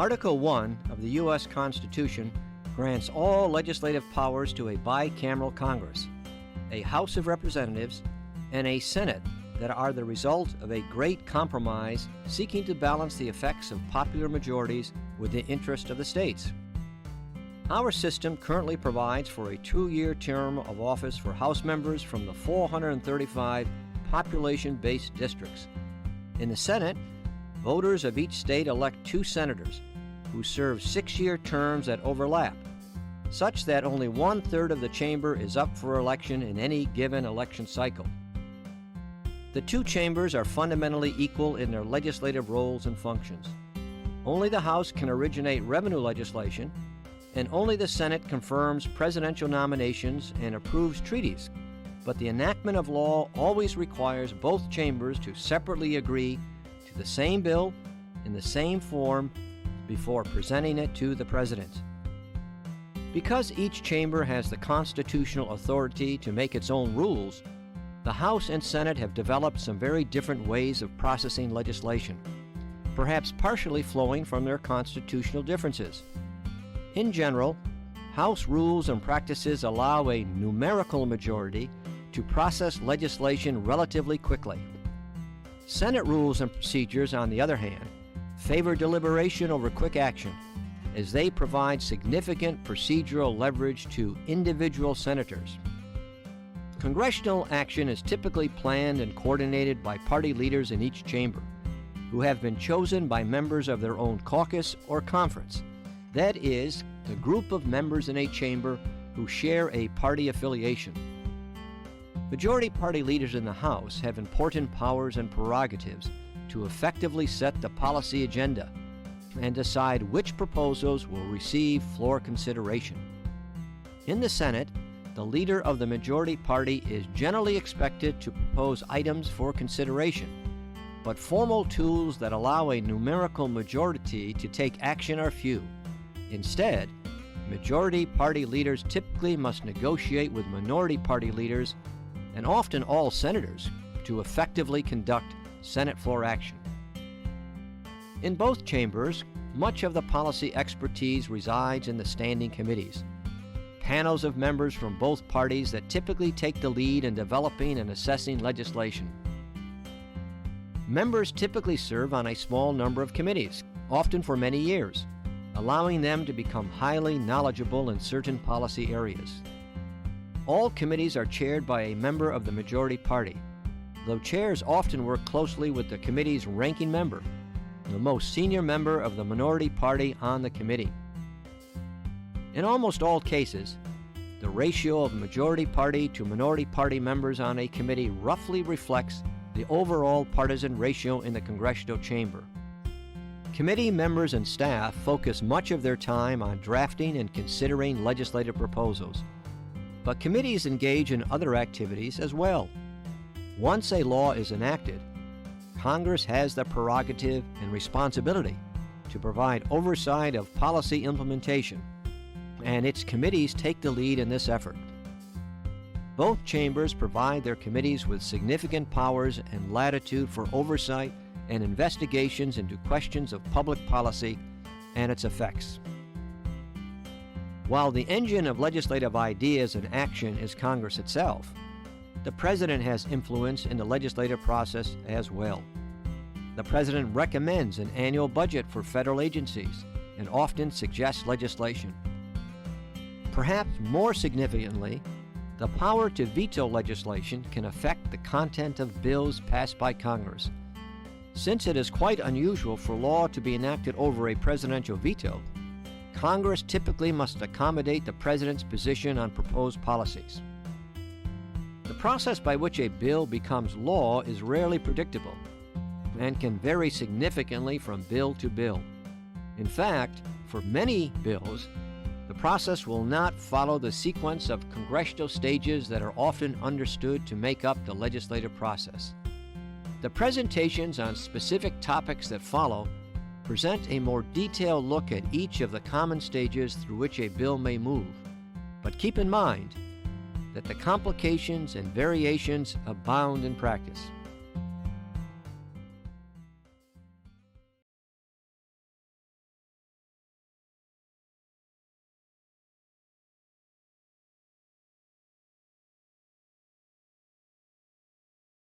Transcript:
Article 1 of the U.S. Constitution grants all legislative powers to a bicameral Congress, a House of Representatives, and a Senate that are the result of a great compromise seeking to balance the effects of popular majorities with the interest of the states. Our system currently provides for a 2-year term of office for House members from the 435 population-based districts. In the Senate, voters of each state elect 2 senators who serve 6-year terms that overlap, such that only 1/3 of the chamber is up for election in any given election cycle. The 2 chambers are fundamentally equal in their legislative roles and functions. Only the House can originate revenue legislation, and only the Senate confirms presidential nominations and approves treaties. But the enactment of law always requires both chambers to separately agree to the same bill in the same form before presenting it to the President. Because each chamber has the constitutional authority to make its own rules, the House and Senate have developed some very different ways of processing legislation, perhaps partially flowing from their constitutional differences. In general, House rules and practices allow a numerical majority to process legislation relatively quickly. Senate rules and procedures, on the other hand, favor deliberation over quick action, as they provide significant procedural leverage to individual senators. Congressional action is typically planned and coordinated by party leaders in each chamber, who have been chosen by members of their own caucus or conference. That is, the group of members in a chamber who share a party affiliation. Majority party leaders in the House have important powers and prerogatives to effectively set the policy agenda and decide which proposals will receive floor consideration. In the Senate, the leader of the majority party is generally expected to propose items for consideration, but formal tools that allow a numerical majority to take action are few. Instead, majority party leaders typically must negotiate with minority party leaders and often all senators to effectively conduct Senate floor action. In both chambers, much of the policy expertise resides in the standing committees, panels of members from both parties that typically take the lead in developing and assessing legislation. Members typically serve on a small number of committees, often for many years, allowing them to become highly knowledgeable in certain policy areas. All committees are chaired by a member of the majority party, though chairs often work closely with the committee's ranking member, the most senior member of the minority party on the committee. In almost all cases, the ratio of majority party to minority party members on a committee roughly reflects the overall partisan ratio in the congressional chamber. Committee members and staff focus much of their time on drafting and considering legislative proposals, but committees engage in other activities as well. Once a law is enacted, Congress has the prerogative and responsibility to provide oversight of policy implementation, and its committees take the lead in this effort. Both chambers provide their committees with significant powers and latitude for oversight and investigations into questions of public policy and its effects. While the engine of legislative ideas and action is Congress itself, the President has influence in the legislative process as well. The President recommends an annual budget for federal agencies and often suggests legislation. Perhaps more significantly, the power to veto legislation can affect the content of bills passed by Congress. Since it is quite unusual for law to be enacted over a presidential veto, Congress typically must accommodate the President's position on proposed policies. The process by which a bill becomes law is rarely predictable and can vary significantly from bill to bill. In fact, for many bills, the process will not follow the sequence of congressional stages that are often understood to make up the legislative process. The presentations on specific topics that follow present a more detailed look at each of the common stages through which a bill may move. But keep in mind that the complications and variations abound in practice.